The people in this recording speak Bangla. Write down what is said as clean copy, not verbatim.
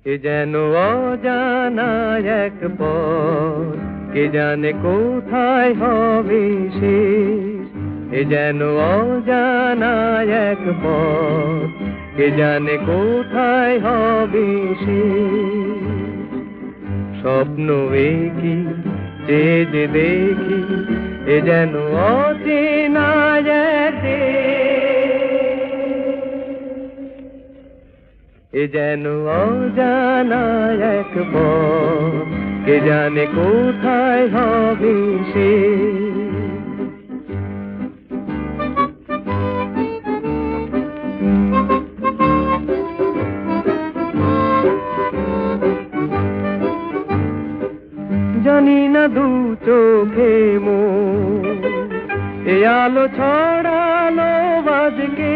এ যেন অজানা এক পথ, কে জানে কোথায় হবে শেষ। এ যেন অজানা এক পথ, কে জানে কোথায় হবে শেষ। স্বপ্ন একি যে যে দেখি, এ যেন অচেনা এক এ যেন অজানা এক পথ, কে জানে কোথায় হবে শেষ। জানি না দু চোখে মোর এ আলো ছড়ালো বাজকে,